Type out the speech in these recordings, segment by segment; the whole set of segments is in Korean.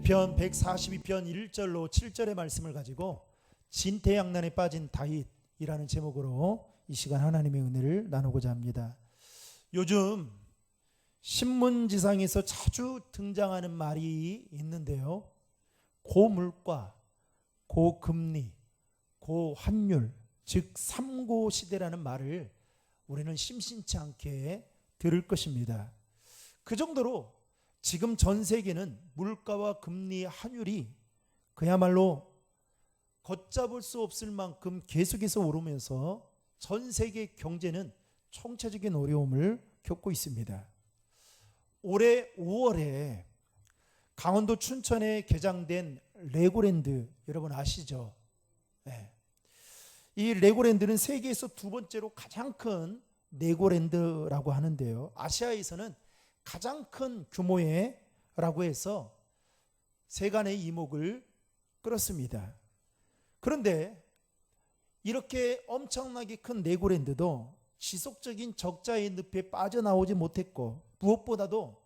시편 142편 1절로 7절의 말씀을 가지고 진태양난에 빠진 다윗이라는 제목으로 이 시간 하나님의 은혜를 나누고자 합니다. 요즘 신문지상에서 자주 등장하는 말이 있는데요, 고물가, 고금리, 고환율, 즉 삼고시대라는 말을 우리는 심심치 않게 들을 것입니다. 그 정도로 지금 전 세계는 물가와 금리, 환율이 그야말로 걷잡을 수 없을 만큼 계속해서 오르면서 전 세계 경제는 총체적인 어려움을 겪고 있습니다. 올해 5월에 강원도 춘천에 개장된 레고랜드, 여러분 아시죠? 네. 이 레고랜드는 세계에서 두 번째로 가장 큰 레고랜드라고 하는데요, 아시아에서는 가장 큰 규모의 라고 해서 세간의 이목을 끌었습니다. 그런데 이렇게 엄청나게 큰 레고랜드도 지속적인 적자의 늪에 빠져나오지 못했고, 무엇보다도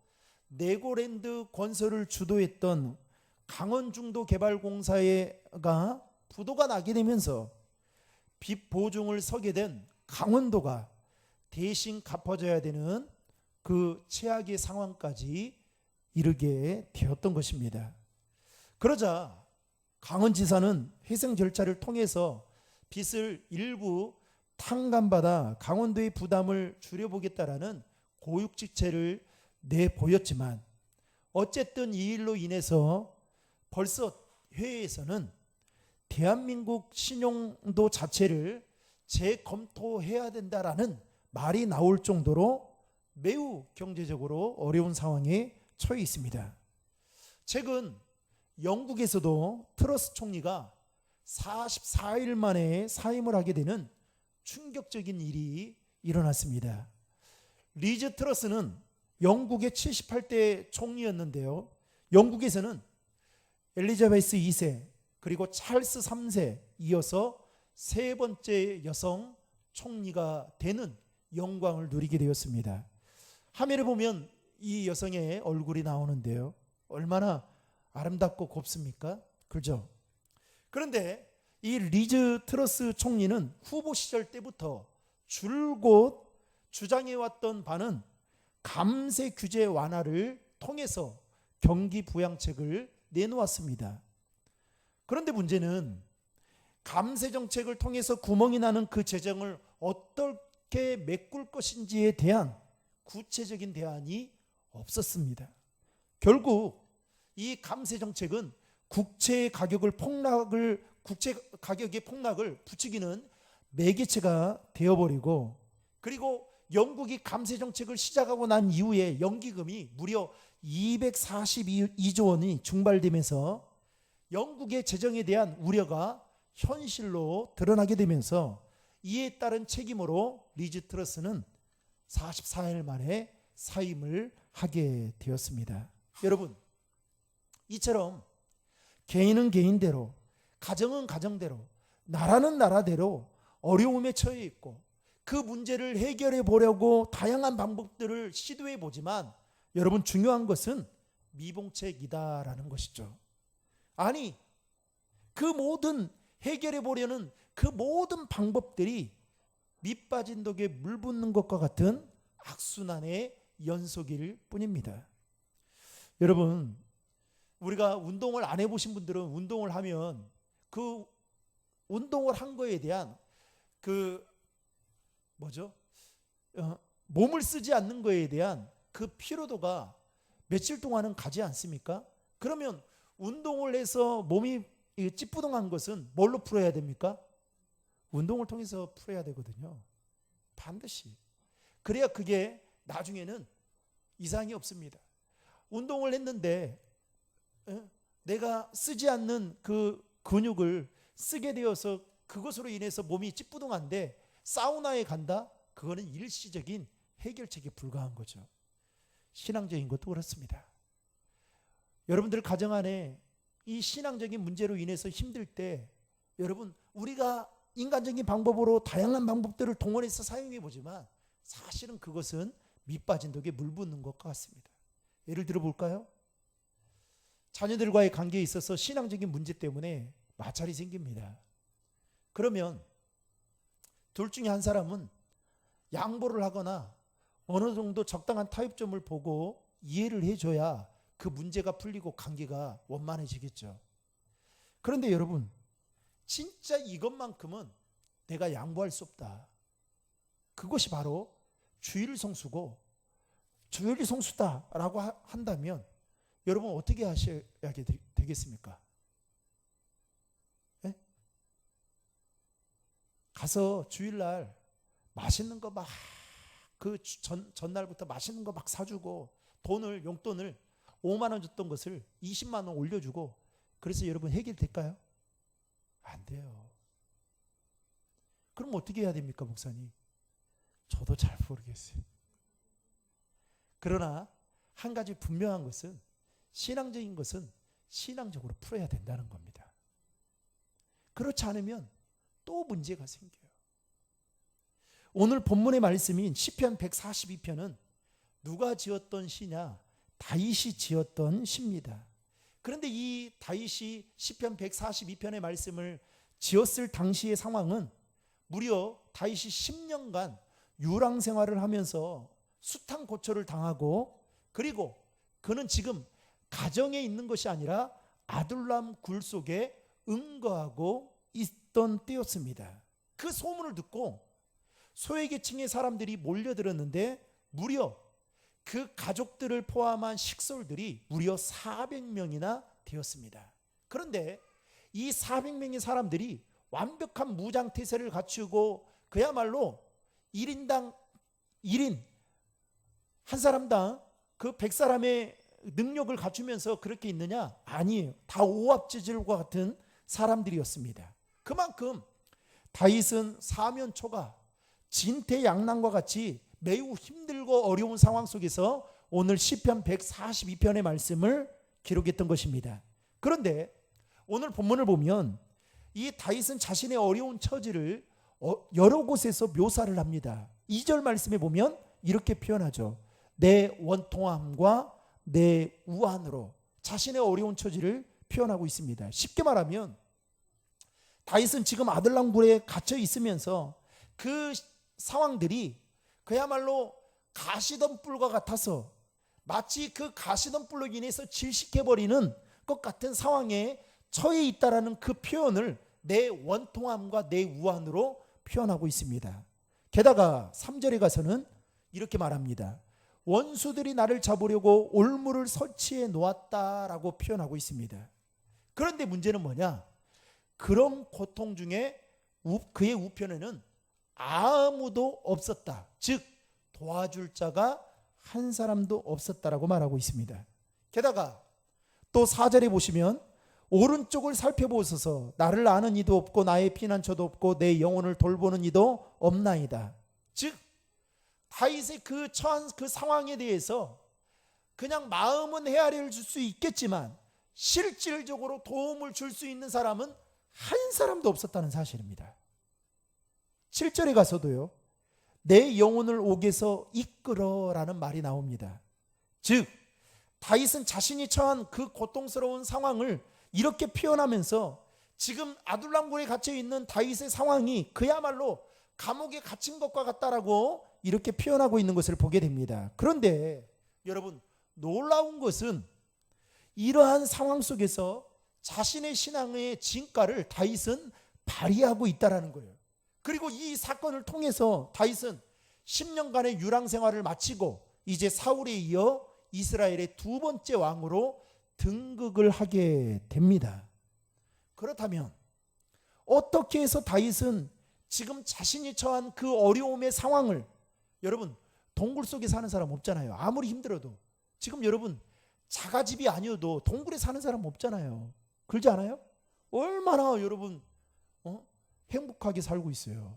레고랜드 건설을 주도했던 강원중도개발공사가 부도가 나게 되면서 빚 보증을 서게 된 강원도가 대신 갚아줘야 되는 그 최악의 상황까지 이르게 되었던 것입니다. 그러자 강원지사는 회생 절차를 통해서 빚을 일부 탕감받아 강원도의 부담을 줄여보겠다라는 고육지책을 내보였지만, 어쨌든 이 일로 인해서 벌써 회의에서는 대한민국 신용도 자체를 재검토해야 된다라는 말이 나올 정도로 매우 경제적으로 어려운 상황에 처해 있습니다. 최근 영국에서도 트러스 총리가 44일 만에 사임을 하게 되는 충격적인 일이 일어났습니다. 리즈 트러스는 영국의 78대 총리였는데요, 영국에서는 엘리자베스 2세 그리고 찰스 3세 이어서 세 번째 여성 총리가 되는 영광을 누리게 되었습니다. 화면에 보면 이 여성의 얼굴이 나오는데요, 얼마나 아름답고 곱습니까? 그죠? 그런데 이 리즈 트러스 총리는 후보 시절 때부터 줄곧 주장해왔던 바는 감세 규제 완화를 통해서 경기 부양책을 내놓았습니다. 그런데 문제는 감세 정책을 통해서 구멍이 나는 그 재정을 어떻게 메꿀 것인지에 대한 구체적인 대안이 없었습니다. 결국 이 감세 정책은 국채 가격의 폭락을 부추기는 매개체가 되어버리고, 그리고 영국이 감세 정책을 시작하고 난 이후에 연기금이 무려 242조 원이 증발되면서 영국의 재정에 대한 우려가 현실로 드러나게 되면서, 이에 따른 책임으로 리즈 트러스는 44일 만에 사임을 하게 되었습니다. 여러분, 이처럼 개인은 개인대로, 가정은 가정대로, 나라는 나라대로 어려움에 처해 있고, 그 문제를 해결해 보려고 다양한 방법들을 시도해 보지만, 여러분 중요한 것은 미봉책이다라는 것이죠. 아니, 그 모든 해결해 보려는 그 모든 방법들이 밑빠진 독에 물 붓는 것과 같은 악순환의 연속일 뿐입니다. 여러분, 우리가 운동을 안 해보신 분들은 운동을 하면 그 운동을 한 거에 대한 몸을 쓰지 않는 거에 대한 그 피로도가 며칠 동안은 가지 않습니까? 그러면 운동을 해서 몸이 찌뿌둥한 것은 뭘로 풀어야 됩니까? 운동을 통해서 풀어야 되거든요. 반드시. 그래야 그게 나중에는 이상이 없습니다. 운동을 했는데 내가 쓰지 않는 그 근육을 쓰게 되어서 그것으로 인해서 몸이 찌뿌둥한데 사우나에 간다? 그거는 일시적인 해결책에 불과한 거죠. 신앙적인 것도 그렇습니다. 여러분들 가정 안에 이 신앙적인 문제로 인해서 힘들 때, 여러분 우리가 인간적인 방법으로 다양한 방법들을 동원해서 사용해 보지만 사실은 그것은 밑빠진 독에 물 붓는 것과 같습니다. 예를 들어 볼까요? 자녀들과의 관계에 있어서 신앙적인 문제 때문에 마찰이 생깁니다. 그러면 둘 중에 한 사람은 양보를 하거나 어느 정도 적당한 타협점을 보고 이해를 해줘야 그 문제가 풀리고 관계가 원만해지겠죠. 그런데 여러분, 진짜 이것만큼은 내가 양보할 수 없다. 그것이 바로 주일 성수고 주일 성수다라고 한다면 여러분 어떻게 하셔야 되겠습니까? 네? 가서 주일날 맛있는 거 막 그 전날부터 맛있는 거 막 사주고 용돈을 5만 원 줬던 것을 20만 원 올려주고 그래서 여러분 해결될까요? 안 돼요. 그럼 어떻게 해야 됩니까, 목사님? 저도 잘 모르겠어요. 그러나 한 가지 분명한 것은 신앙적인 것은 신앙적으로 풀어야 된다는 겁니다. 그렇지 않으면 또 문제가 생겨요. 오늘 본문의 말씀인 시편 142편은 누가 지었던 시냐? 다윗이 지었던 시입니다. 그런데 이 다윗이 시편 142편의 말씀을 지었을 당시의 상황은 무려 다윗이 10년간 유랑 생활을 하면서 숱한 고초를 당하고 그리고 그는 지금 가정에 있는 것이 아니라 아둘람 굴 속에 응거하고 있던 때였습니다. 그 소문을 듣고 소외계층의 사람들이 몰려들었는데 무려 그 가족들을 포함한 식솔들이 무려 400명이나 되었습니다. 그런데 이 400명의 사람들이 완벽한 무장태세를 갖추고 그야말로 1인당 1인 한 사람당 그 100사람의 능력을 갖추면서 그렇게 있느냐? 아니에요. 다 오합지졸과 같은 사람들이었습니다. 그만큼 다윗은 사면초가 진퇴양난과 같이 매우 힘들고 어려운 상황 속에서 오늘 시편 142편의 말씀을 기록했던 것입니다. 그런데 오늘 본문을 보면 이 다윗은 자신의 어려운 처지를 여러 곳에서 묘사를 합니다. 2절 말씀에 보면 이렇게 표현하죠. 내 원통함과 내 우환으로 자신의 어려운 처지를 표현하고 있습니다. 쉽게 말하면 다윗은 지금 아들람 굴에 갇혀 있으면서 그 상황들이 그야말로 가시덤불과 같아서 마치 그 가시덤불로 인해서 질식해버리는 것 같은 상황에 처해 있다라는 그 표현을 내 원통함과 내 우환으로 표현하고 있습니다. 게다가 3절에 가서는 이렇게 말합니다. 원수들이 나를 잡으려고 올무를 설치해 놓았다라고 표현하고 있습니다. 그런데 문제는 뭐냐? 그런 고통 중에 그의 우편에는 아무도 없었다. 즉 도와줄 자가 한 사람도 없었다라고 말하고 있습니다. 게다가 또 4절에 보시면 오른쪽을 살펴보소서 나를 아는 이도 없고 나의 피난처도 없고 내 영혼을 돌보는 이도 없나이다. 즉 다윗의 그 처한 그 상황에 대해서 그냥 마음은 헤아려 줄 수 있겠지만 실질적으로 도움을 줄 수 있는 사람은 한 사람도 없었다는 사실입니다. 7절에 가서도요. 내 영혼을 옥에서 이끌어라는 말이 나옵니다. 즉 다윗은 자신이 처한 그 고통스러운 상황을 이렇게 표현하면서 지금 아둘람굴에 갇혀 있는 다윗의 상황이 그야말로 감옥에 갇힌 것과 같다라고 이렇게 표현하고 있는 것을 보게 됩니다. 그런데 여러분 놀라운 것은 이러한 상황 속에서 자신의 신앙의 진가를 다윗은 발휘하고 있다는 거예요. 그리고 이 사건을 통해서 다윗은 10년간의 유랑 생활을 마치고 이제 사울에 이어 이스라엘의 두 번째 왕으로 등극을 하게 됩니다. 그렇다면 어떻게 해서 다윗은 지금 자신이 처한 그 어려움의 상황을 여러분 동굴 속에 사는 사람 없잖아요. 아무리 힘들어도 지금 여러분 자가집이 아니어도 동굴에 사는 사람 없잖아요. 그러지 않아요? 얼마나 여러분 행복하게 살고 있어요.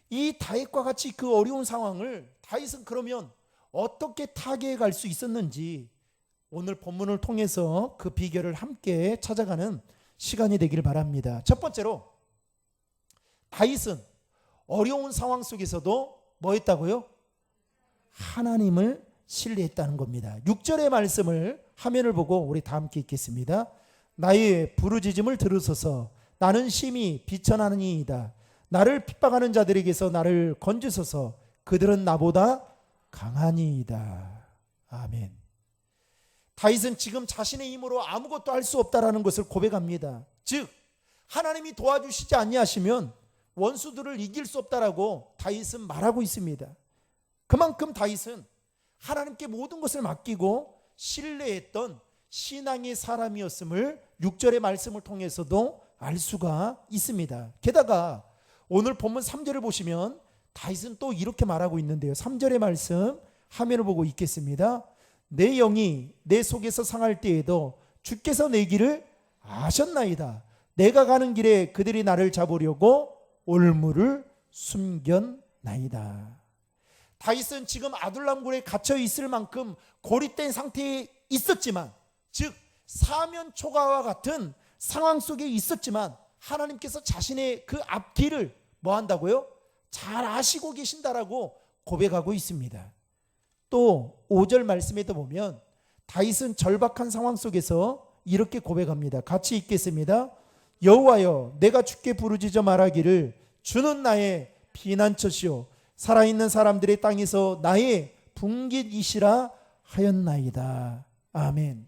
이 다윗과 같이 그 어려운 상황을 다윗은 그러면 어떻게 타개해 갈 수 있었는지 오늘 본문을 통해서 그 비결을 함께 찾아가는 시간이 되기를 바랍니다. 첫 번째로 다윗은 어려운 상황 속에서도 뭐 했다고요? 하나님을 신뢰했다는 겁니다. 6절의 말씀을 화면을 보고 우리 다 함께 읽겠습니다. 나의 부르짖음을 들으소서. 나는 심히 비천하니이다. 나를 핍박하는 자들에게서 나를 건지소서. 그들은 나보다 강하니이다. 아멘. 다윗은 지금 자신의 힘으로 아무것도 할 수 없다라는 것을 고백합니다. 즉 하나님이 도와주시지 아니하시면 원수들을 이길 수 없다라고 다윗은 말하고 있습니다. 그만큼 다윗은 하나님께 모든 것을 맡기고 신뢰했던 신앙의 사람이었음을 6절의 말씀을 통해서도 알 수가 있습니다. 게다가 오늘 본문 3절을 보시면 다윗은 또 이렇게 말하고 있는데요. 3절의 말씀 화면을 보고 읽겠습니다. 내 영이 내 속에서 상할 때에도 주께서 내 길을 아셨나이다. 내가 가는 길에 그들이 나를 잡으려고 올무를 숨겼나이다. 다윗은 지금 아둘람굴에 갇혀 있을 만큼 고립된 상태에 있었지만, 즉 사면초가와 같은 상황 속에 있었지만 하나님께서 자신의 그 앞길을 뭐 한다고요? 잘 아시고 계신다라고 고백하고 있습니다. 또 5절 말씀에도 보면 다윗은 절박한 상황 속에서 이렇게 고백합니다. 같이 읽겠습니다. 여호와여, 내가 주께 부르짖어 말하기를 주는 나의 피난처시오 살아있는 사람들의 땅에서 나의 분깃이시라 하였나이다. 아멘.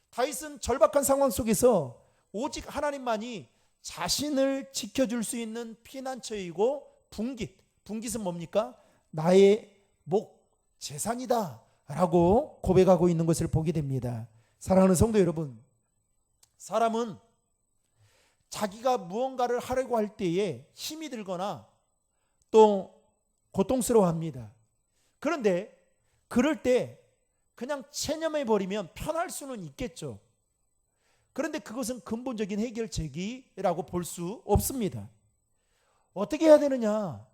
다윗은 절박한 상황 속에서 오직 하나님만이 자신을 지켜줄 수 있는 피난처이고 분깃은 뭡니까? 나의 목, 재산이다 라고 고백하고 있는 것을 보게 됩니다. 사랑하는 성도 여러분, 사람은 자기가 무언가를 하려고 할 때에 힘이 들거나 또 고통스러워합니다. 그런데 그럴 때 그냥 체념해버리면 편할 수는 있겠죠. 그런데 그것은 근본적인 해결책이라고 볼 수 없습니다. 어떻게 해야 되느냐?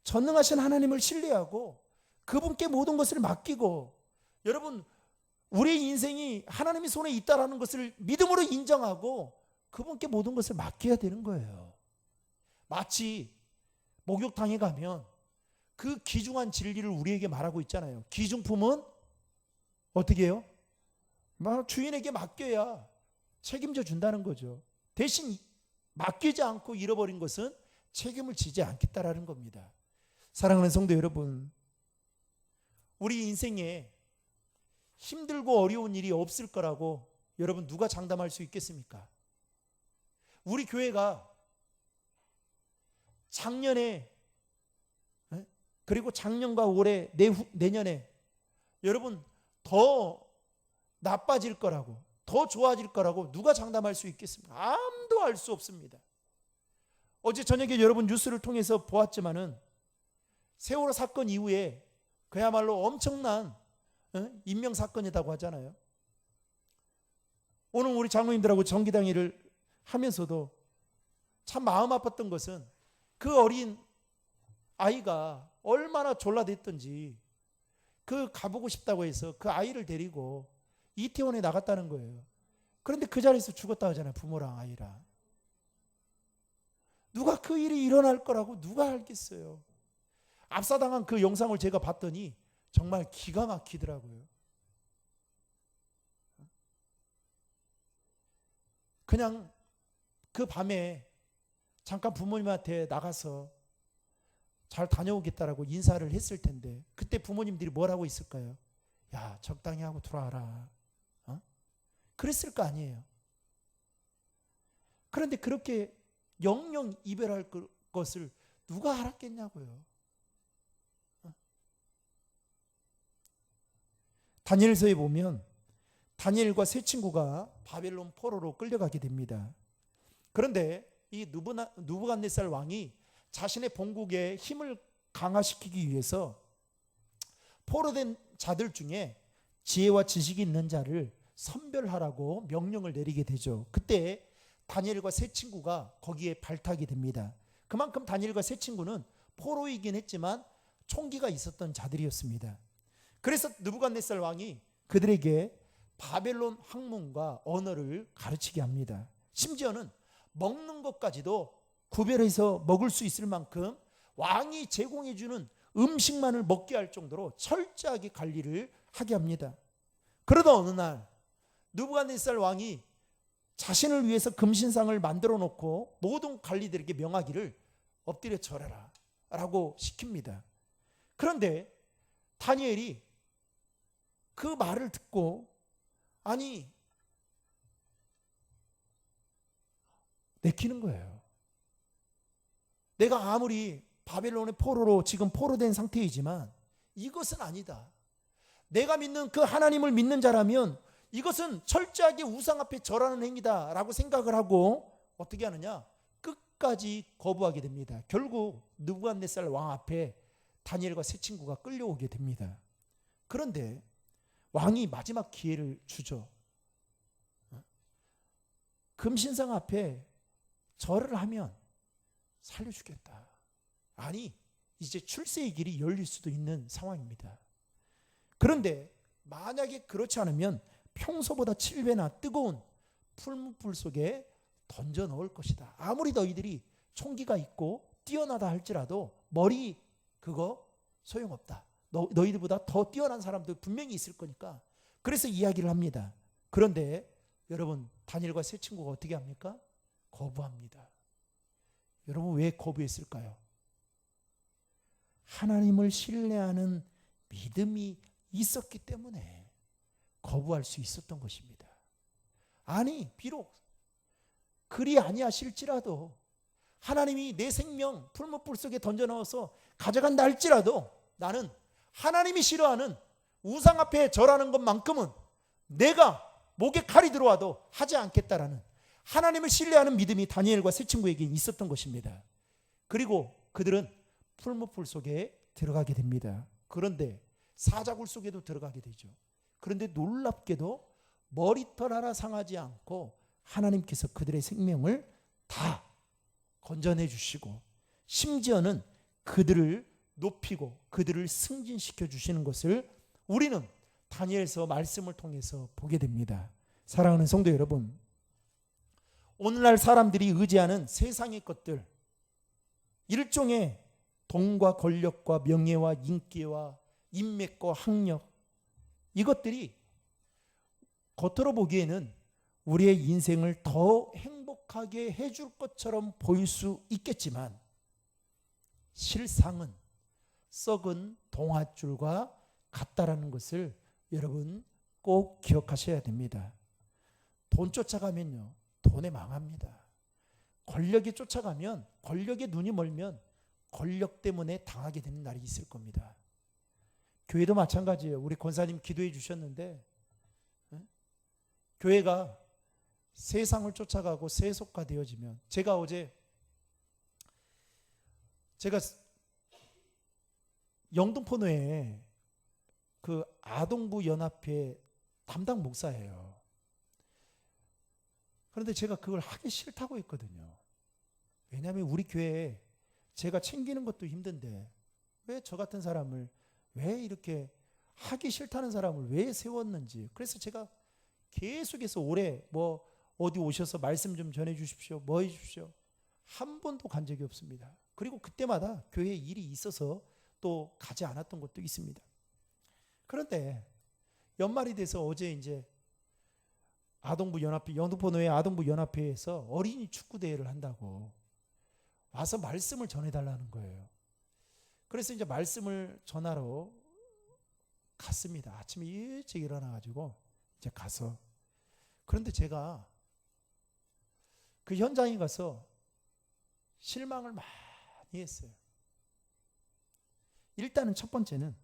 전능하신 하나님을 신뢰하고 그분께 모든 것을 맡기고, 여러분 우리의 인생이 하나님의 손에 있다라는 것을 믿음으로 인정하고 그분께 모든 것을 맡겨야 되는 거예요. 마치 목욕탕에 가면 그 귀중한 진리를 우리에게 말하고 있잖아요. 귀중품은 어떻게 해요? 주인에게 맡겨야 책임져 준다는 거죠. 대신 맡기지 않고 잃어버린 것은 책임을 지지 않겠다라는 겁니다. 사랑하는 성도 여러분, 우리 인생에 힘들고 어려운 일이 없을 거라고 여러분 누가 장담할 수 있겠습니까? 우리 교회가 작년에 그리고 작년과 올해 내년에 여러분 더 나빠질 거라고, 더 좋아질 거라고 누가 장담할 수 있겠습니까? 아무도 알 수 없습니다. 어제 저녁에 여러분 뉴스를 통해서 보았지만은 세월호 사건 이후에 그야말로 엄청난 인명사건이라고 하잖아요. 오늘 우리 장로님들하고 정기당회를 하면서도 참 마음 아팠던 것은 그 어린 아이가 얼마나 졸라댔던지 그 가보고 싶다고 해서 그 아이를 데리고 이태원에 나갔다는 거예요. 그런데 그 자리에서 죽었다 하잖아요. 부모랑 아이랑. 누가 그 일이 일어날 거라고 누가 알겠어요. 압사당한 그 영상을 제가 봤더니 정말 기가 막히더라고요. 그냥 그 밤에 잠깐 부모님한테 나가서 잘 다녀오겠다라고 인사를 했을 텐데 그때 부모님들이 뭐라고 있을까요? 야, 적당히 하고 돌아와라. 그랬을 거 아니에요. 그런데 그렇게 영영 이별할 것을 누가 알았겠냐고요. 다니엘서에 보면 다니엘과 세 친구가 바벨론 포로로 끌려가게 됩니다. 그런데 이 느부갓네살 왕이 자신의 본국의 힘을 강화시키기 위해서 포로된 자들 중에 지혜와 지식이 있는 자를 선별하라고 명령을 내리게 되죠. 그때 다니엘과 세 친구가 거기에 발탁이 됩니다. 그만큼 다니엘과 세 친구는 포로이긴 했지만 총기가 있었던 자들이었습니다. 그래서 느부갓네살 왕이 그들에게 바벨론 학문과 언어를 가르치게 합니다. 심지어는 먹는 것까지도 구별해서 먹을 수 있을 만큼 왕이 제공해주는 음식만을 먹게 할 정도로 철저하게 관리를 하게 합니다. 그러다 어느 날 느부갓네살 왕이 자신을 위해서 금신상을 만들어 놓고 모든 관리들에게 명하기를 엎드려 절하라 라고 시킵니다. 그런데 다니엘이 그 말을 듣고 아니 내키는 거예요. 내가 아무리 바벨론의 포로로 지금 포로된 상태이지만 이것은 아니다. 내가 믿는 그 하나님을 믿는 자라면 이것은 철저하게 우상 앞에 절하는 행위다 라고 생각을 하고 어떻게 하느냐? 끝까지 거부하게 됩니다. 결국 느부갓네살 왕 앞에 다니엘과 세 친구가 끌려오게 됩니다. 그런데 왕이 마지막 기회를 주죠. 금신상 앞에 절을 하면 살려주겠다. 아니, 이제 출세의 길이 열릴 수도 있는 상황입니다. 그런데 만약에 그렇지 않으면 평소보다 7배나 뜨거운 풀무불 속에 던져 넣을 것이다. 아무리 너희들이 총기가 있고 뛰어나다 할지라도 머리 그거 소용없다. 너희들보다 더 뛰어난 사람들 분명히 있을 거니까. 그래서 이야기를 합니다. 그런데 여러분 다니엘과 세 친구가 어떻게 합니까? 거부합니다. 여러분 왜 거부했을까요? 하나님을 신뢰하는 믿음이 있었기 때문에 거부할 수 있었던 것입니다. 아니 비록 그리 아니하실지라도 하나님이 내 생명 풀무불 속에 던져 넣어서 가져간다 할지라도 나는 하나님이 싫어하는 우상 앞에 절하는 것만큼은 내가 목에 칼이 들어와도 하지 않겠다라는 하나님을 신뢰하는 믿음이 다니엘과 세 친구에게 있었던 것입니다. 그리고 그들은 풀무불 속에 들어가게 됩니다. 그런데 사자굴 속에도 들어가게 되죠. 그런데 놀랍게도 머리털 하나 상하지 않고 하나님께서 그들의 생명을 다 건져내 주시고 심지어는 그들을 높이고 그들을 승진시켜 주시는 것을 우리는 다니엘서 말씀을 통해서 보게 됩니다. 사랑하는 성도 여러분, 오늘날 사람들이 의지하는 세상의 것들, 일종의 돈과 권력과 명예와 인기와 인맥과 학력, 이것들이 겉으로 보기에는 우리의 인생을 더 행복하게 해줄 것처럼 보일 수 있겠지만 실상은 썩은 동아줄과 같다라는 것을 여러분 꼭 기억하셔야 됩니다. 돈 쫓아가면요, 돈에 망합니다. 권력에 쫓아가면, 권력에 눈이 멀면 권력 때문에 당하게 되는 날이 있을 겁니다. 교회도 마찬가지예요. 우리 권사님 기도해 주셨는데 교회가 세상을 쫓아가고 세속화되어지면, 제가 영등포노에 그 아동부 연합회 담당 목사예요. 그런데 제가 그걸 하기 싫다고 했거든요. 왜냐하면 우리 교회에 제가 챙기는 것도 힘든데 왜 저 같은 사람을, 왜 이렇게 하기 싫다는 사람을 왜 세웠는지. 그래서 제가 계속해서 올해 어디 오셔서 말씀 좀 전해 주십시오, 뭐 해 주십시오, 한 번도 간 적이 없습니다. 그리고 그때마다 교회에 일이 있어서 또 가지 않았던 것도 있습니다. 그런데 연말이 돼서 어제 이제 아동부 연합회, 영등포노회 아동부 연합회에서 어린이 축구 대회를 한다고 와서 말씀을 전해달라는 거예요. 그래서 이제 말씀을 전하러 갔습니다. 아침에 일찍 일어나가지고 이제 가서, 그런데 제가 그 현장에 가서 실망을 많이 했어요. 일단은 첫 번째는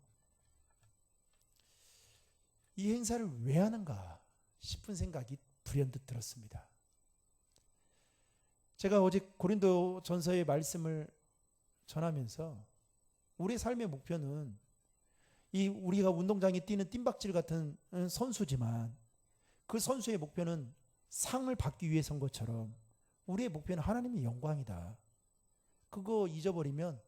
이 행사를 왜 하는가 싶은 생각이 불현듯 들었습니다. 제가 어제 고린도 전서의 말씀을 전하면서 우리의 삶의 목표는 이 우리가 운동장에 뛰는 뜀박질 같은 선수지만 그 선수의 목표는 상을 받기 위해서인 것처럼 우리의 목표는 하나님의 영광이다. 그거 잊어버리면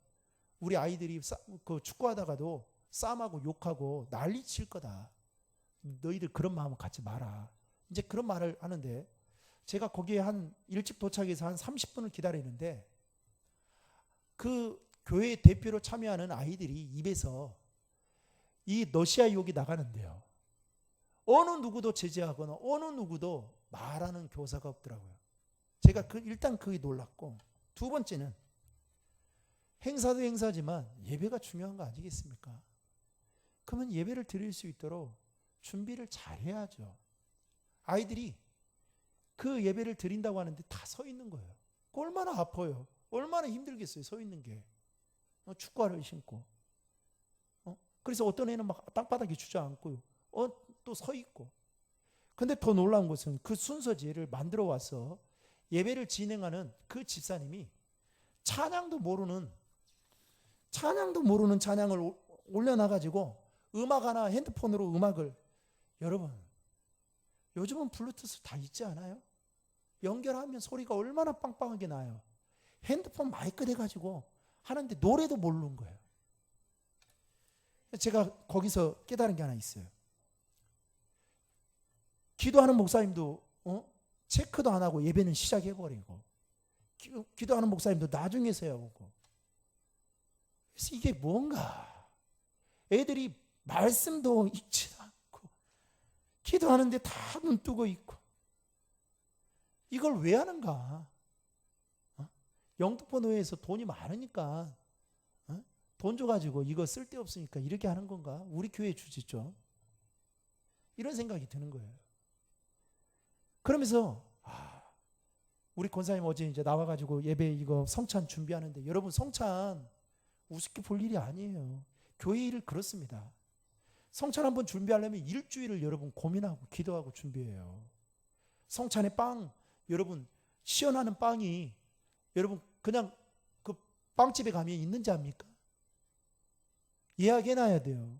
우리 아이들이 그 축구하다가도 싸움하고 욕하고 난리 칠 거다. 너희들 그런 마음을 갖지 마라. 이제 그런 말을 하는데, 제가 거기에 일찍 도착해서 한 30분을 기다리는데 그 교회 대표로 참여하는 아이들이 입에서 이 러시아 욕이 나가는데요. 어느 누구도 제재하거나 어느 누구도 말하는 교사가 없더라고요. 제가 일단 그게 놀랐고, 두 번째는 행사도 행사지만 예배가 중요한 거 아니겠습니까? 그러면 예배를 드릴 수 있도록 준비를 잘 해야죠. 아이들이 그 예배를 드린다고 하는데 다 서 있는 거예요. 얼마나 아파요. 얼마나 힘들겠어요. 서 있는 게. 축구화를 신고. 그래서 어떤 애는 막 땅바닥에 주저앉고요. 또 서 있고. 근데 더 놀라운 것은 그 순서지를 만들어 와서 예배를 진행하는 그 집사님이 찬양도 모르는 찬양을 올려놔가지고 음악 하나 핸드폰으로 음악을, 여러분 요즘은 블루투스 다 있지 않아요? 연결하면 소리가 얼마나 빵빵하게 나요. 핸드폰 마이크 대가지고 하는데 노래도 모르는 거예요. 제가 거기서 깨달은 게 하나 있어요. 기도하는 목사님도 체크도 안 하고 예배는 시작해버리고, 기도하는 목사님도 나중에서야 오고. 그래서 이게 뭔가, 애들이 말씀도 읽지도 않고 기도하는데 다 눈 뜨고 있고, 이걸 왜 하는가? 영등포노회에서 돈이 많으니까 돈 줘가지고 이거 쓸데없으니까 이렇게 하는 건가? 우리 교회 주지 좀. 이런 생각이 드는 거예요. 그러면서 우리 권사님 어제 이제 나와가지고 예배 이거 성찬 준비하는데, 여러분 성찬 우습게 볼 일이 아니에요. 교회 일을 그렇습니다. 성찬 한번 준비하려면 일주일을 여러분 고민하고 기도하고 준비해요. 성찬의 빵, 여러분 시원하는 빵이 여러분 그냥 그 빵집에 가면 있는지 압니까? 예약해놔야 돼요.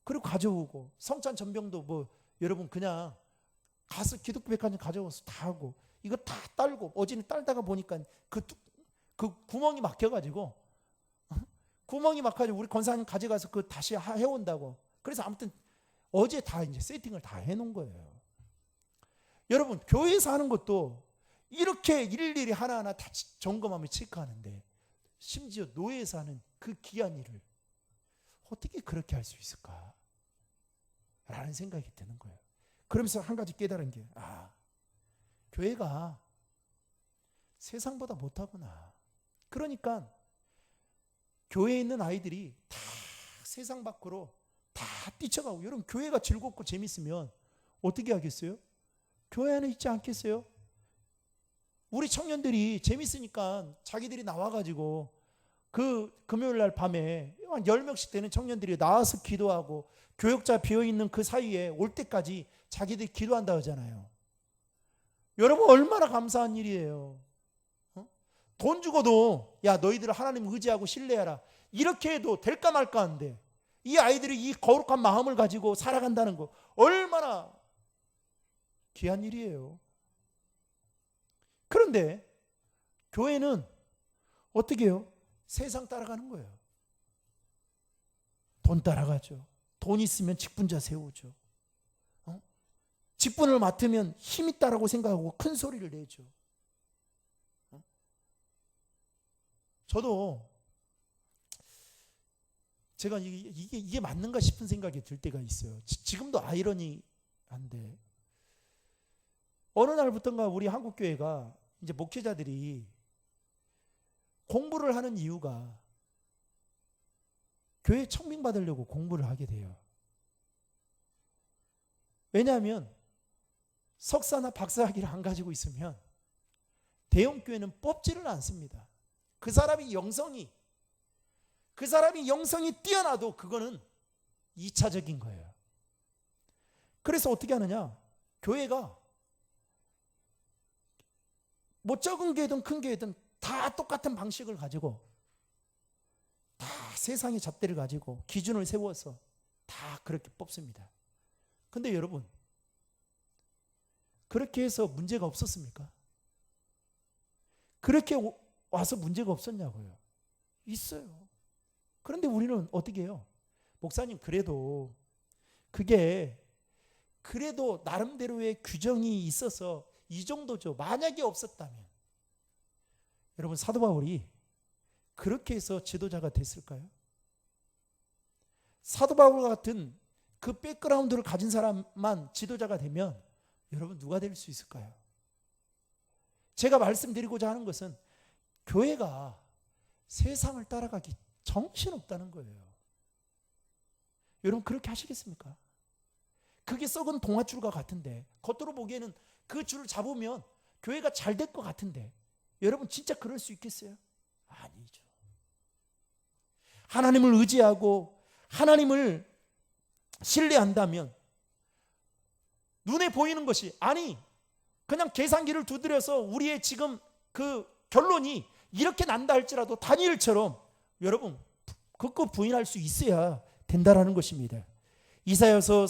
그리고 가져오고, 성찬 전병도 뭐 여러분 그냥 가서 기독교백화점 가져와서 다 하고, 이거 다 딸고, 어제는 딸다가 보니까 그 구멍이 막혀가지고 우리 권사님 가져가서 그 다시 해온다고. 그래서 아무튼 어제 다 이제 세팅을 다 해놓은 거예요. 여러분 교회에서 하는 것도 이렇게 일일이 하나하나 다 점검하며 체크하는데, 심지어 노예에서 하는 그 귀한 일을 어떻게 그렇게 할 수 있을까? 라는 생각이 드는 거예요. 그러면서 한 가지 깨달은 게, 교회가 세상보다 못하구나. 그러니까 교회에 있는 아이들이 다 세상 밖으로 다 뛰쳐가고, 여러분 교회가 즐겁고 재밌으면 어떻게 하겠어요? 교회 안에 있지 않겠어요? 우리 청년들이 재밌으니까 자기들이 나와가지고 그 금요일날 밤에 한 10명씩 되는 청년들이 나와서 기도하고, 교역자 비어있는 그 사이에 올 때까지 자기들이 기도한다 하잖아요. 여러분 얼마나 감사한 일이에요. 돈 주고도 야 너희들 하나님 의지하고 신뢰하라 이렇게 해도 될까 말까 하는데, 이 아이들이 이 거룩한 마음을 가지고 살아간다는 거 얼마나 귀한 일이에요. 그런데 교회는 어떻게 해요? 세상 따라가는 거예요. 돈 따라가죠. 돈 있으면 직분자 세우죠. 직분을 맡으면 힘 있다라고 생각하고 큰 소리를 내죠. 저도 제가 이게 맞는가 싶은 생각이 들 때가 있어요. 지금도 아이러니한데, 어느 날부터인가 우리 한국교회가 이제 목회자들이 공부를 하는 이유가 교회 청빙받으려고 공부를 하게 돼요. 왜냐하면 석사나 박사학위를 안 가지고 있으면 대형교회는 뽑지를 않습니다. 그 사람이 영성이 뛰어나도 그거는 2차적인 거예요. 그래서 어떻게 하느냐? 교회가 뭐 적은 교회든 큰 교회든 다 똑같은 방식을 가지고, 다 세상의 잣대를 가지고 기준을 세워서 다 그렇게 뽑습니다. 근데 여러분, 그렇게 해서 문제가 없었습니까? 그렇게 와서 문제가 없었냐고요? 있어요. 그런데 우리는 어떻게 해요? 목사님 그래도 나름대로의 규정이 있어서 이 정도죠. 만약에 없었다면, 여러분 사도 바울이 그렇게 해서 지도자가 됐을까요? 사도 바울 같은 그 백그라운드를 가진 사람만 지도자가 되면 여러분 누가 될 수 있을까요? 제가 말씀드리고자 하는 것은 교회가 세상을 따라가기 정신없다는 거예요. 여러분 그렇게 하시겠습니까? 그게 썩은 동아줄과 같은데, 겉으로 보기에는 그 줄을 잡으면 교회가 잘 될 것 같은데, 여러분 진짜 그럴 수 있겠어요? 아니죠. 하나님을 의지하고 하나님을 신뢰한다면 눈에 보이는 것이, 아니 그냥 계산기를 두드려서 우리의 지금 그 결론이 이렇게 난다 할지라도 다니엘처럼 여러분 그것 부인할 수 있어야 된다라는 것입니다. 이사야서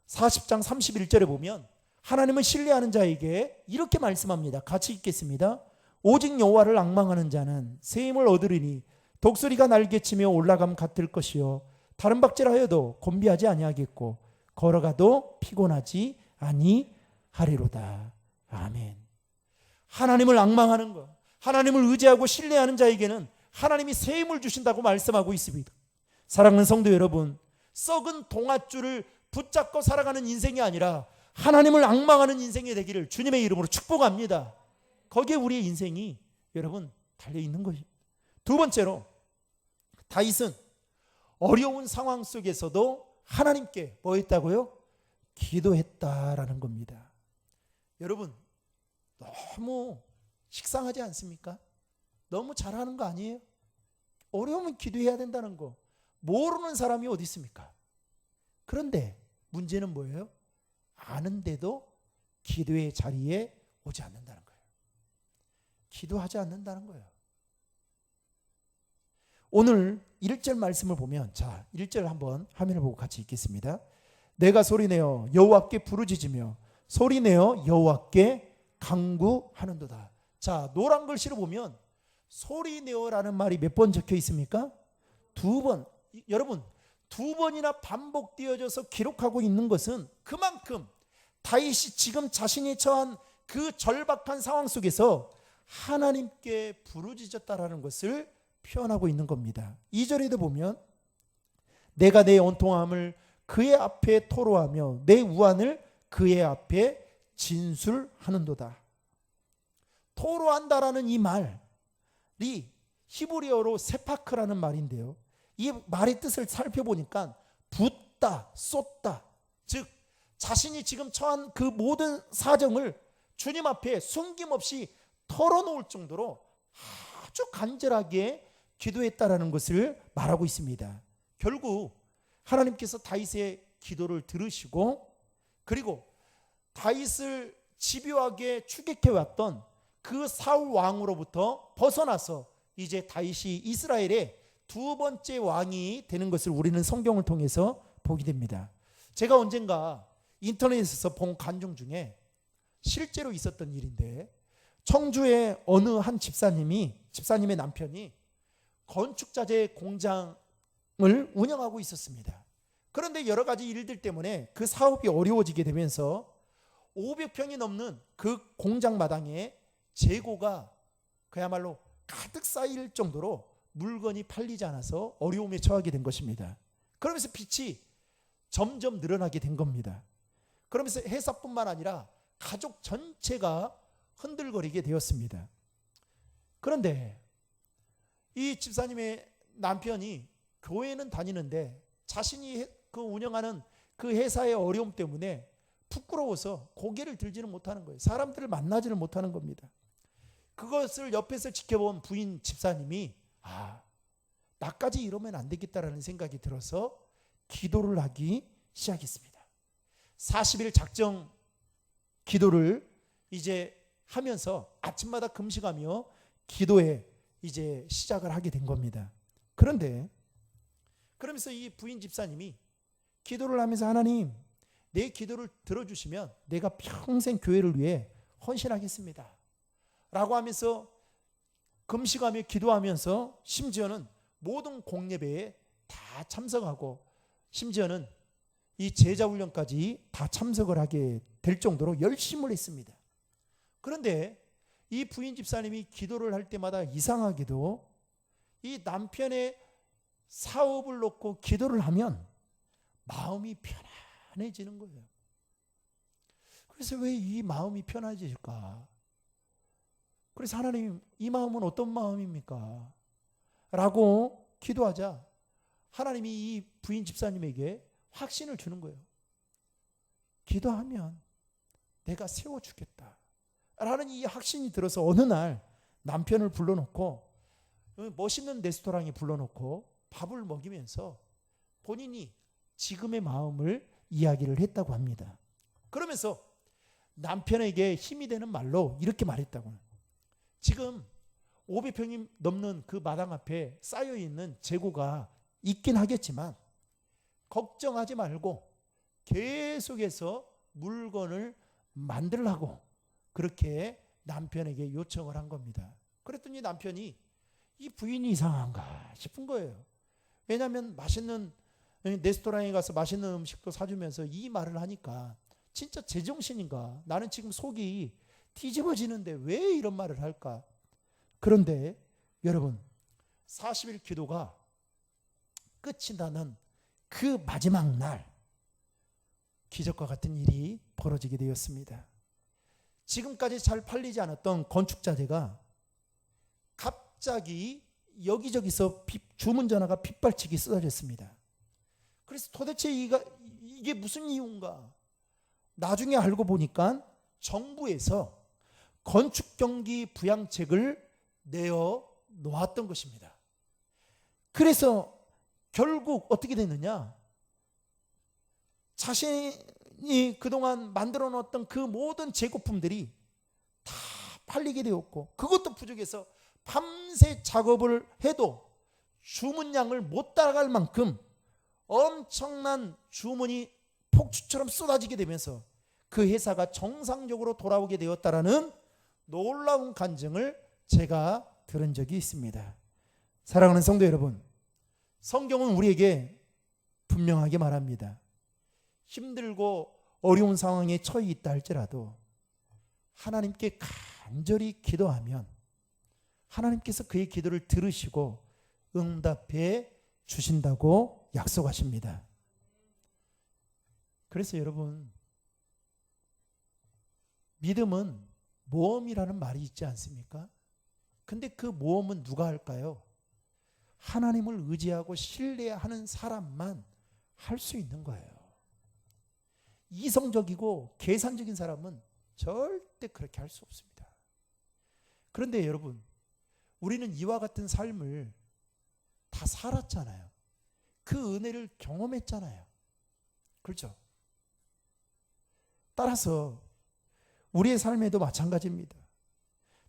40장 31절에 보면 하나님을 신뢰하는 자에게 이렇게 말씀합니다. 같이 읽겠습니다. 오직 여호와를 앙망하는 자는 새 힘을 얻으리니 독수리가 날개치며 올라감 같을 것이요 다른 박질하여도 곤비하지 아니하겠고 걸어가도 피곤하지 아니하리로다. 아멘. 하나님을 앙망하는 것, 하나님을 의지하고 신뢰하는 자에게는 하나님이 새 힘을 주신다고 말씀하고 있습니다. 사랑하는 성도 여러분, 썩은 동아줄을 붙잡고 살아가는 인생이 아니라 하나님을 앙망하는 인생이 되기를 주님의 이름으로 축복합니다. 거기에 우리의 인생이 여러분 달려있는 것입니다. 두 번째로, 다윗은 어려운 상황 속에서도 하나님께 뭐 했다고요? 기도했다라는 겁니다. 여러분 너무 식상하지 않습니까? 너무 잘하는 거 아니에요? 어려우면 기도해야 된다는 거 모르는 사람이 어디 있습니까? 그런데 문제는 뭐예요? 아는데도 기도의 자리에 오지 않는다는 거예요. 기도하지 않는다는 거예요. 오늘 1절 말씀을 보면, 자 1절 한번 화면을 보고 같이 읽겠습니다. 내가 소리내어 여호와께 부르짖으며 소리내어 여호와께 간구하는도다. 자 노란 글씨로 보면 소리내어라는 말이 몇 번 적혀 있습니까? 2번. 여러분 2번이나 반복되어져서 기록하고 있는 것은 그만큼 다윗이 지금 자신이 처한 그 절박한 상황 속에서 하나님께 부르짖었다라는 것을 표현하고 있는 겁니다. 2절에도 보면 내가 내 온통함을 그의 앞에 토로하며 내 우환을 그의 앞에 진술하는도다. 토로한다라는 이 말이 히브리어로 세파크라는 말인데요, 이 말의 뜻을 살펴보니까 붓다, 쏟다, 즉 자신이 지금 처한 그 모든 사정을 주님 앞에 숨김없이 털어놓을 정도로 아주 간절하게 기도했다라는 것을 말하고 있습니다. 결국 하나님께서 다윗의 기도를 들으시고, 그리고 다윗을 집요하게 추격해왔던 그 사울 왕으로부터 벗어나서 이제 다윗이 이스라엘의 2번째 왕이 되는 것을 우리는 성경을 통해서 보게 됩니다. 제가 언젠가 인터넷에서 본 간증 중에 실제로 있었던 일인데, 청주의 어느 한 집사님의 남편이 건축자재 공장을 운영하고 있었습니다. 그런데 여러 가지 일들 때문에 그 사업이 어려워지게 되면서 500평이 넘는 그 공장 마당에 재고가 그야말로 가득 쌓일 정도로 물건이 팔리지 않아서 어려움에 처하게 된 것입니다. 그러면서 빚이 점점 늘어나게 된 겁니다. 그러면서 회사뿐만 아니라 가족 전체가 흔들거리게 되었습니다. 그런데 이 집사님의 남편이 교회는 다니는데 자신이 그 운영하는 그 회사의 어려움 때문에 부끄러워서 고개를 들지는 못하는 거예요. 사람들을 만나지는 못하는 겁니다. 그것을 옆에서 지켜본 부인 집사님이 나까지 이러면 안 되겠다라는 생각이 들어서 기도를 하기 시작했습니다. 40일 작정 기도를 이제 하면서 아침마다 금식하며 기도에 이제 시작을 하게 된 겁니다. 그러면서 이 부인 집사님이 기도를 하면서 하나님, 내 기도를 들어주시면 내가 평생 교회를 위해 헌신하겠습니다 라고 하면서 금식하며 기도하면서 심지어는 모든 공예배에 다 참석하고 심지어는 이 제자훈련까지 다 참석을 하게 될 정도로 열심을 했습니다. 그런데 이 부인 집사님이 기도를 할 때마다 이상하게도 이 남편의 사업을 놓고 기도를 하면 마음이 편안해지는 거예요. 그래서 왜 이 마음이 편안해질까? 그래서 하나님, 이 마음은 어떤 마음입니까? 라고 기도하자 하나님이 이 부인 집사님에게 확신을 주는 거예요. 기도하면 내가 세워주겠다 라는 이 확신이 들어서 어느 날 남편을 불러놓고 멋있는 레스토랑에 불러놓고 밥을 먹이면서 본인이 지금의 마음을 이야기를 했다고 합니다. 그러면서 남편에게 힘이 되는 말로 이렇게 말했다고. 지금 500평이 넘는 그 마당 앞에 쌓여있는 재고가 있긴 하겠지만 걱정하지 말고 계속해서 물건을 만들라고 그렇게 남편에게 요청을 한 겁니다. 그랬더니 남편이 이 부인이 이상한가 싶은 거예요. 왜냐하면 맛있는 레스토랑에 가서 맛있는 음식도 사주면서 이 말을 하니까 진짜 제정신인가? 나는 지금 속이 뒤집어지는데 왜 이런 말을 할까? 그런데 여러분 40일 기도가 끝이 나는 그 마지막 날 기적과 같은 일이 벌어지게 되었습니다. 지금까지 잘 팔리지 않았던 건축자재가 갑자기 여기저기서 주문 전화가 빗발치기 쏟아졌습니다. 그래서 도대체 이게 무슨 이유인가? 나중에 알고 보니까 정부에서 건축경기 부양책을 내어 놓았던 것입니다. 그래서 결국 어떻게 됐느냐? 자신이 그동안 만들어 놓았던 그 모든 재고품들이 다 팔리게 되었고 그것도 부족해서 밤새 작업을 해도 주문량을 못 따라갈 만큼 엄청난 주문이 폭주처럼 쏟아지게 되면서 그 회사가 정상적으로 돌아오게 되었다라는 놀라운 간증을 제가 들은 적이 있습니다. 사랑하는 성도 여러분, 성경은 우리에게 분명하게 말합니다. 힘들고 어려운 상황에 처해 있다 할지라도 하나님께 간절히 기도하면 하나님께서 그의 기도를 들으시고 응답해 주신다고 약속하십니다. 그래서 여러분, 믿음은 모험이라는 말이 있지 않습니까? 근데 그 모험은 누가 할까요? 하나님을 의지하고 신뢰하는 사람만 할 수 있는 거예요. 이성적이고 계산적인 사람은 절대 그렇게 할 수 없습니다. 그런데 여러분, 우리는 이와 같은 삶을 다 살았잖아요. 그 은혜를 경험했잖아요. 그렇죠? 따라서 우리의 삶에도 마찬가지입니다.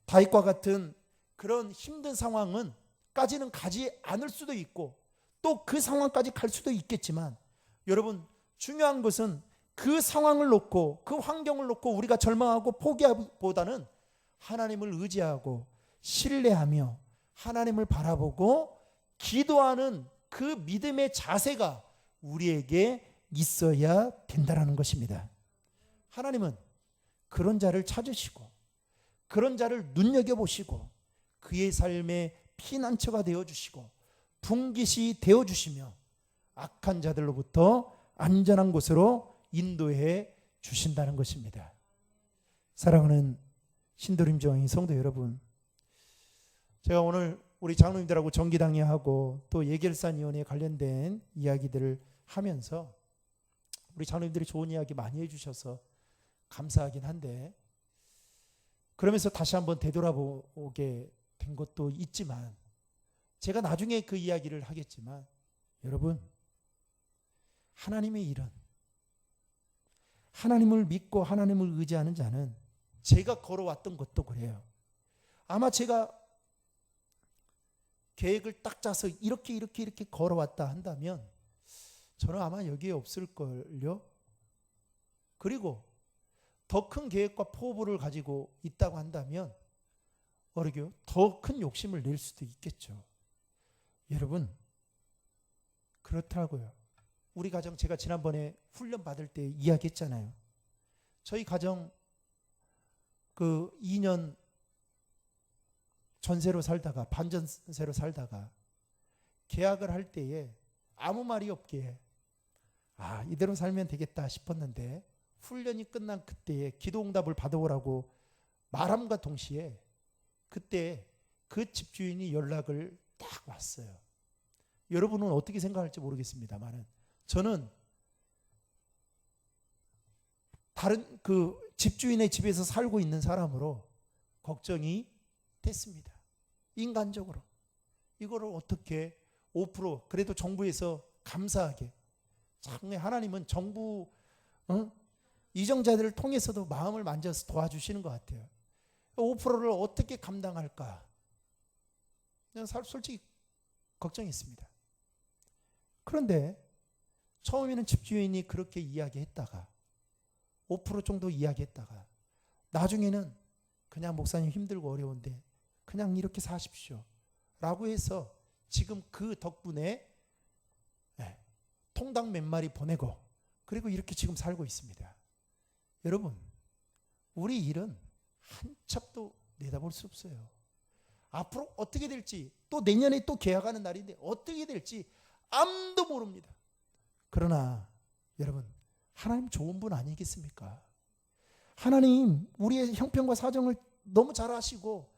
다윗과 같은 그런 힘든 상황은 까지는 가지 않을 수도 있고 또 그 상황까지 갈 수도 있겠지만 여러분, 중요한 것은 그 상황을 놓고 그 환경을 놓고 우리가 절망하고 포기하기보다는 하나님을 의지하고 신뢰하며 하나님을 바라보고 기도하는 그 믿음의 자세가 우리에게 있어야 된다는 것입니다. 하나님은 그런 자를 찾으시고 그런 자를 눈여겨보시고 그의 삶의 피난처가 되어주시고 분깃이 되어주시며 악한 자들로부터 안전한 곳으로 인도해 주신다는 것입니다. 사랑하는 신도림교회 성도 여러분, 제가 오늘 우리 장로님들하고 정기당회하고 또 예결산위원회에 관련된 이야기들을 하면서 우리 장로님들이 좋은 이야기 많이 해주셔서 감사하긴 한데 그러면서 다시 한번 되돌아보게 된 것도 있지만 제가 나중에 그 이야기를 하겠지만 여러분, 하나님의 일은 하나님을 믿고 하나님을 의지하는 자는 제가 걸어왔던 것도 그래요. 아마 제가 계획을 딱 짜서 이렇게 걸어왔다 한다면 저는 아마 여기에 없을걸요. 그리고 더 큰 계획과 포부를 가지고 있다고 한다면 어르교 더 큰 욕심을 낼 수도 있겠죠. 여러분, 그렇더라고요. 우리 가정 제가 지난번에 훈련 받을 때 이야기했잖아요. 저희 가정 그 2년 전세로 살다가 반전세로 살다가 계약을 할 때에 아무 말이 없게 이대로 살면 되겠다 싶었는데 훈련이 끝난 그때에 기도응답을 받아오라고 말함과 동시에 그때 그 집주인이 연락을 딱 왔어요. 여러분은 어떻게 생각할지 모르겠습니다만 저는 다른 그 집주인의 집에서 살고 있는 사람으로 걱정이 됐습니다. 인간적으로 이거를 어떻게 5% 그래도 정부에서 감사하게 참 하나님은 정부 이정자들을 통해서도 마음을 만져서 도와주시는 것 같아요. 5%를 어떻게 감당할까? 그냥 솔직히 걱정했습니다. 그런데 처음에는 집주인이 그렇게 이야기했다가 5% 정도 이야기했다가 나중에는 그냥 목사님 힘들고 어려운데 그냥 이렇게 사십시오 라고 해서 지금 그 덕분에 통닭 몇 마리 보내고 그리고 이렇게 지금 살고 있습니다. 여러분, 우리 일은 한 첩도 내다볼 수 없어요. 앞으로 어떻게 될지, 또 내년에 또 계약하는 날인데 어떻게 될지 아무도 모릅니다. 그러나 여러분, 하나님 좋은 분 아니겠습니까? 하나님 우리의 형편과 사정을 너무 잘 아시고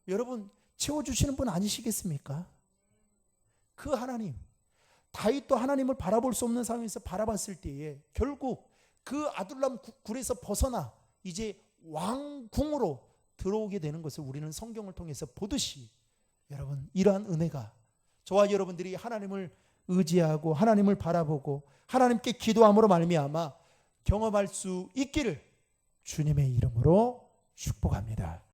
여러분 채워주시는 분 아니시겠습니까? 그 하나님, 다윗도 하나님을 바라볼 수 없는 상황에서 바라봤을 때에 결국 그 아둘람 굴에서 벗어나 이제 왕궁으로 들어오게 되는 것을 우리는 성경을 통해서 보듯이 여러분 이러한 은혜가 저와 여러분들이 하나님을 의지하고 하나님을 바라보고 하나님께 기도함으로 말미암아 경험할 수 있기를 주님의 이름으로 축복합니다.